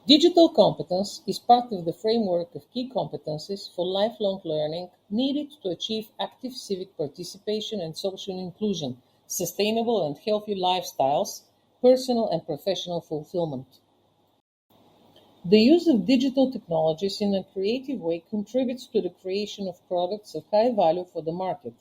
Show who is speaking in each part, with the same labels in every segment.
Speaker 1: Digital competence is part of the framework of key competencies for lifelong learning needed to achieve active civic participation and social inclusion, sustainable and healthy lifestyles, personal and professional fulfillment. The use of digital technologies in a creative way contributes to the creation of products of high value for the market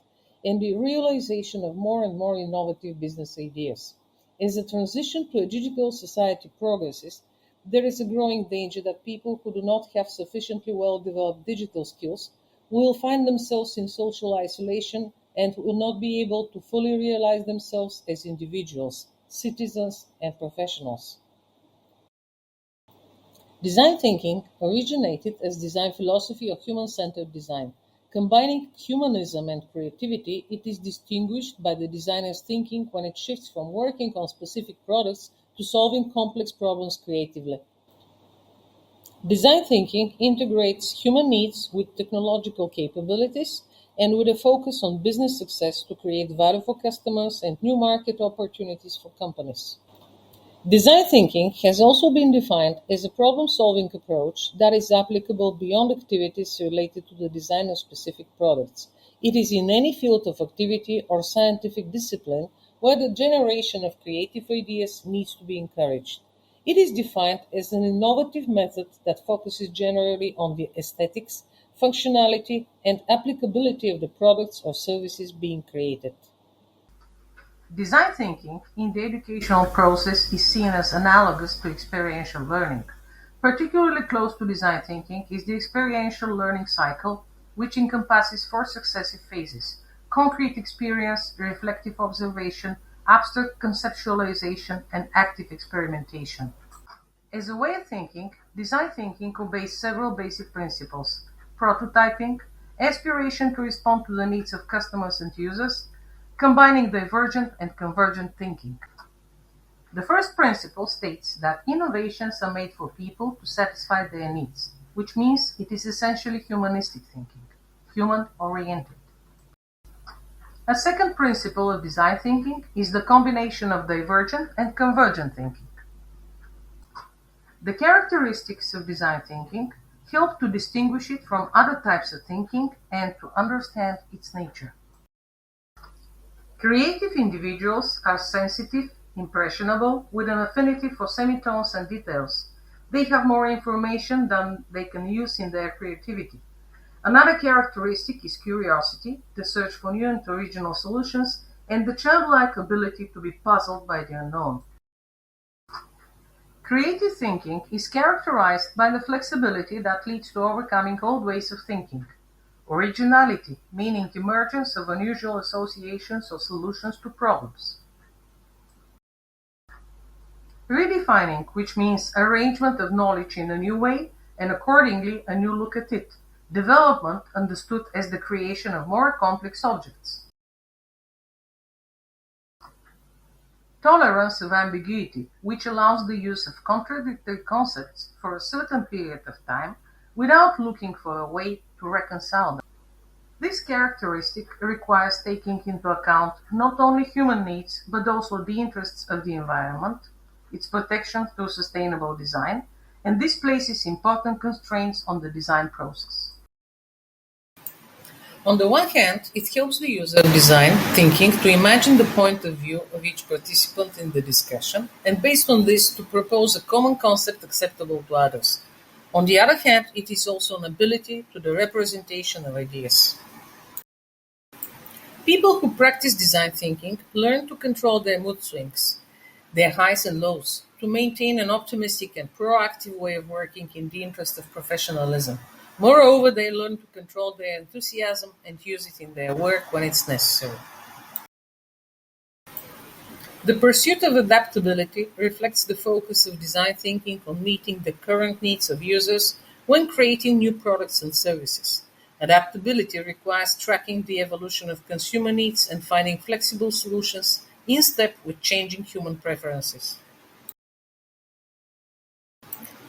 Speaker 1: and the realization of more and more innovative business ideas. As the transition to a digital society progresses, there is a growing danger that people who do not have sufficiently well developed digital skills will find themselves in social isolation and will not be able to fully realize themselves as individuals, citizens, and professionals. Design thinking originated as design philosophy of human-centered design. Combining humanism and creativity, it is distinguished by the designer's thinking when it shifts from working on specific products to solving complex problems creatively. Design thinking integrates human needs with technological capabilities and with a focus on business success to create value for customers and new market opportunities for companies. Design thinking has also been defined as a problem-solving approach that is applicable beyond activities related to the design of specific products. It is in any field of activity or scientific discipline where the generation of creative ideas needs to be encouraged. It is defined as an innovative method that focuses generally on the aesthetics, functionality, and applicability of the products or services being created.
Speaker 2: Design thinking in the educational process is seen as analogous to experiential learning. Particularly close to design thinking is the experiential learning cycle, which encompasses four successive phases: concrete experience, reflective observation, abstract conceptualization, and active experimentation. As a way of thinking, design thinking obeys several basic principles: prototyping, aspiration to respond to the needs of customers and users, combining divergent and convergent thinking. The first principle states that innovations are made for people to satisfy their needs, which means it is essentially humanistic thinking, human-oriented. A second principle of design thinking is the combination of divergent and convergent thinking. The characteristics of design thinking help to distinguish it from other types of thinking and to understand its nature. Creative individuals are sensitive, impressionable, with an affinity for semitones and details. They have more information than they can use in their creativity. Another characteristic is curiosity, the search for new and original solutions, and the childlike ability to be puzzled by the unknown. Creative thinking is characterized by the flexibility that leads to overcoming old ways of thinking. Originality, meaning emergence of unusual associations or solutions to problems. Redefining, which means arrangement of knowledge in a new way and accordingly a new look at it. Development understood as the creation of more complex objects. Tolerance of ambiguity, which allows the use of contradictory concepts for a certain period of time without looking for a way to reconcile them. This characteristic requires taking into account not only human needs, but also the interests of the environment, its protection through sustainable design, and this places important constraints on the design process.
Speaker 1: On the one hand, it helps the user of design thinking to imagine the point of view of each participant in the discussion, and based on this, to propose a common concept acceptable to others. On the other hand, it is also an ability to the representation of ideas. People who practice design thinking learn to control their mood swings, their highs and lows, to maintain an optimistic and proactive way of working in the interest of professionalism. Moreover, they learn to control their enthusiasm and use it in their work when it's necessary. The pursuit of adaptability reflects the focus of design thinking on meeting the current needs of users when creating new products and services. Adaptability requires tracking the evolution of consumer needs and finding flexible solutions in step with changing human preferences.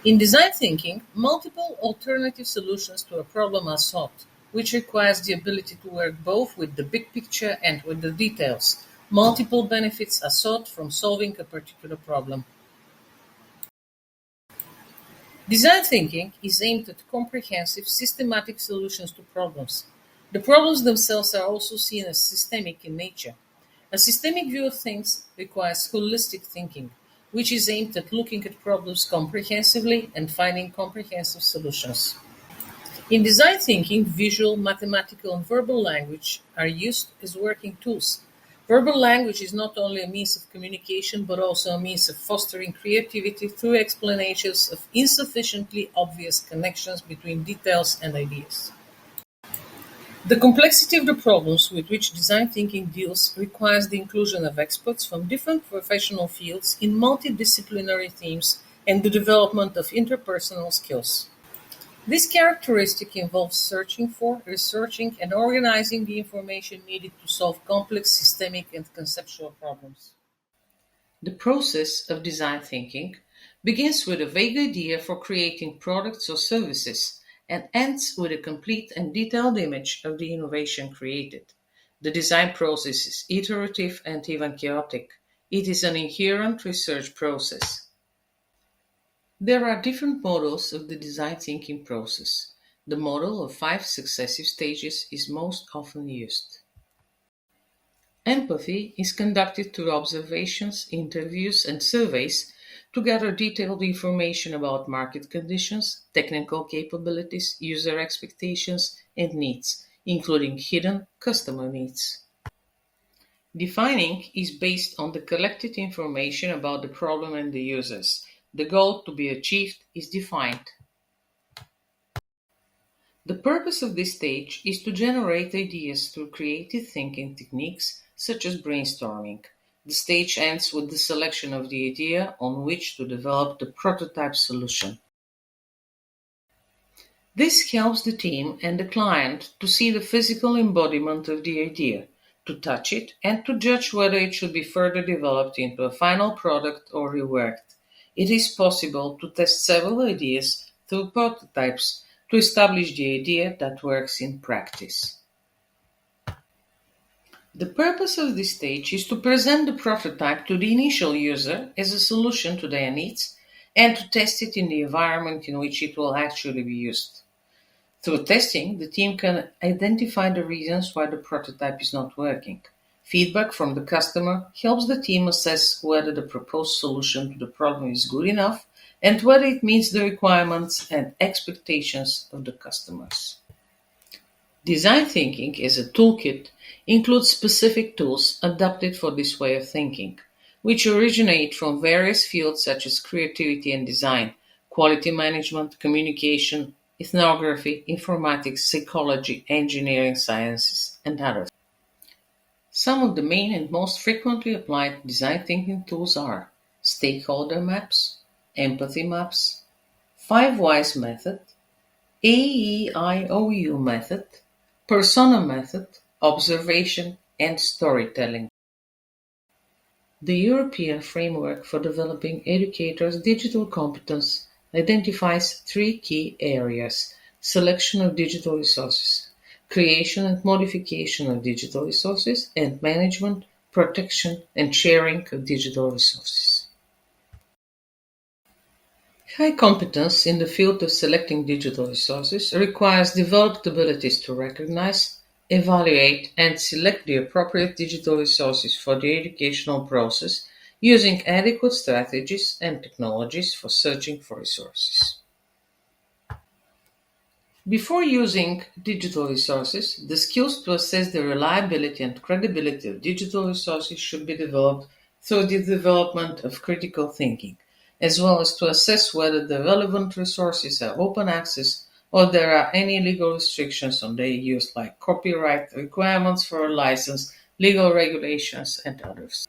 Speaker 1: In design thinking, multiple alternative solutions to a problem are sought, which requires the ability to work both with the big picture and with the details. Multiple benefits are sought from solving a particular problem. Design thinking is aimed at comprehensive, systematic solutions to problems. The problems themselves are also seen as systemic in nature. A systemic view of things requires holistic thinking, which is aimed at looking at problems comprehensively and finding comprehensive solutions. In design thinking, visual, mathematical, and verbal language are used as working tools. Verbal language is not only a means of communication but also a means of fostering creativity through explanations of insufficiently obvious connections between details and ideas. The complexity of the problems with which design thinking deals requires the inclusion of experts from different professional fields in multidisciplinary themes and the development of interpersonal skills. This characteristic involves searching for, researching, and organizing the information needed to solve complex systemic and conceptual problems. The process of design thinking begins with a vague idea for creating products or services and ends with a complete and detailed image of the innovation created. The design process is iterative and even chaotic. It is an inherent research process. There are different models of the design thinking process. The model of 5 successive stages is most often used. Empathy is conducted through observations, interviews, and surveys to gather detailed information about market conditions, technical capabilities, user expectations, and needs, including hidden customer needs. Defining is based on the collected information about the problem and the users. The goal to be achieved is defined. The purpose of this stage is to generate ideas through creative thinking techniques such as brainstorming. The stage ends with the selection of the idea on which to develop the prototype solution. This helps the team and the client to see the physical embodiment of the idea, to touch it, and to judge whether it should be further developed into a final product or reworked. It is possible to test several ideas through prototypes to establish the idea that works in practice. The purpose of this stage is to present the prototype to the initial user as a solution to their needs and to test it in the environment in which it will actually be used. Through testing, the team can identify the reasons why the prototype is not working. Feedback from the customer helps the team assess whether the proposed solution to the problem is good enough and whether it meets the requirements and expectations of the customers. Design thinking as a toolkit includes specific tools adapted for this way of thinking, which originate from various fields such as creativity and design, quality management, communication, ethnography, informatics, psychology, engineering sciences, and others. Some of the main and most frequently applied design thinking tools are stakeholder maps, empathy maps, 5 Whys method, AEIOU method, persona method, observation, and storytelling. The European Framework for Developing Educators' Digital Competence identifies 3 key areas: selection of digital resources, creation and modification of digital resources, and management, protection, and sharing of digital resources. High competence in the field of selecting digital resources requires developed abilities to recognize, evaluate, and select the appropriate digital resources for the educational process using adequate strategies and technologies for searching for resources. Before using digital resources, the skills to assess the reliability and credibility of digital resources should be developed through the development of critical thinking, as well as to assess whether the relevant resources are open access or there are any legal restrictions on their use, like copyright requirements for a license, legal regulations, and others.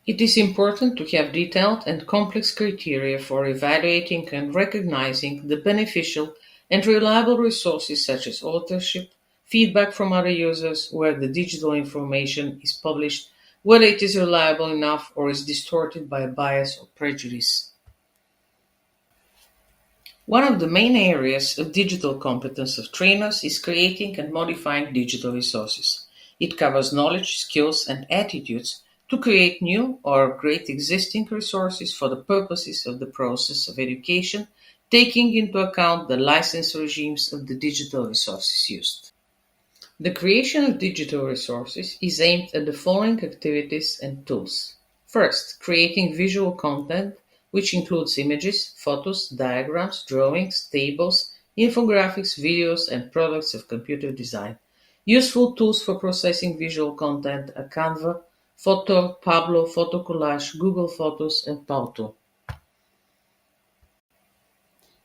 Speaker 1: It is important to have detailed and complex criteria for evaluating and recognizing the beneficial and reliable resources such as authorship, feedback from other users, where the digital information is published, whether it is reliable enough or is distorted by bias or prejudice. One of the main areas of digital competence of trainers is creating and modifying digital resources. It covers knowledge, skills, and attitudes to create new or upgrade existing resources for the purposes of the process of education, taking into account the license regimes of the digital resources used. The creation of digital resources is aimed at the following activities and tools. First, creating visual content, which includes images, photos, diagrams, drawings, tables, infographics, videos, and products of computer design. Useful tools for processing visual content are Canva, Photo, Pablo, Photo Collage, Google Photos, and Palto.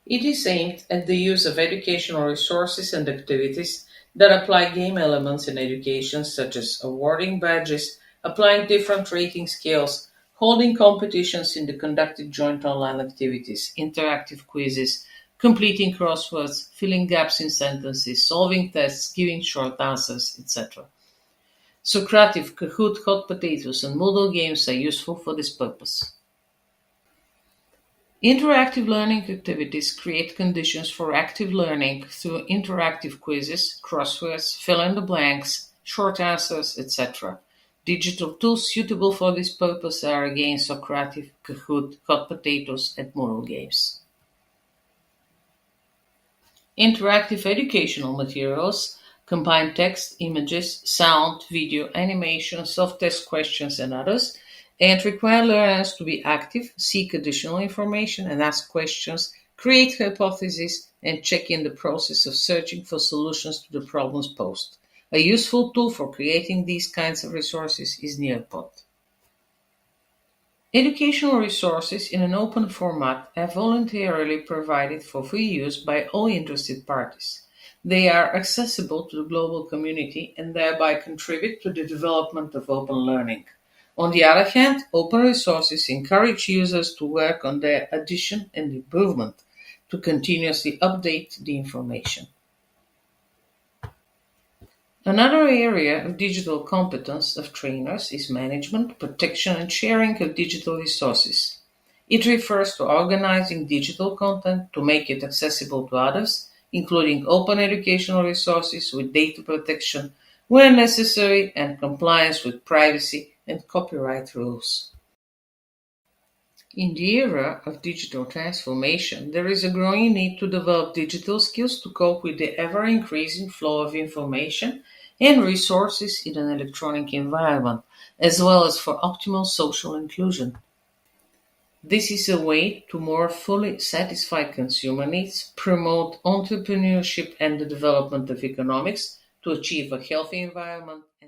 Speaker 1: It is aimed at the use of educational resources and activities that apply game elements in education, such as awarding badges, applying different rating scales, holding competitions in the conducted joint online activities, interactive quizzes, completing crosswords, filling gaps in sentences, solving tests, giving short answers, etc. Socrative, Kahoot, Hot Potatoes, and Moodle games are useful for this purpose. Interactive learning activities create conditions for active learning through interactive quizzes, crosswords, fill in the blanks, short answers, etc. Digital tools suitable for this purpose are again Socrative, Kahoot, Hot Potatoes, and Moodle games. Interactive educational materials combine text, images, sound, video, animation, self-test questions, and others, and require learners to be active, seek additional information, and ask questions, create hypotheses, and check in the process of searching for solutions to the problems posed. A useful tool for creating these kinds of resources is Nearpod. Educational resources in an open format are voluntarily provided for free use by all interested parties. They are accessible to the global community and thereby contribute to the development of open learning. On the other hand, open resources encourage users to work on their addition and improvement, to continuously update the information. Another area of digital competence of trainers is management, protection, and sharing of digital resources. It refers to organizing digital content to make it accessible to others, including open educational resources with data protection where necessary and compliance with privacy and copyright rules. In the era of digital transformation, there is a growing need to develop digital skills to cope with the ever-increasing flow of information and resources in an electronic environment, as well as for optimal social inclusion. This is a way to more fully satisfy consumer needs, promote entrepreneurship and the development of economics, to achieve a healthy environment, and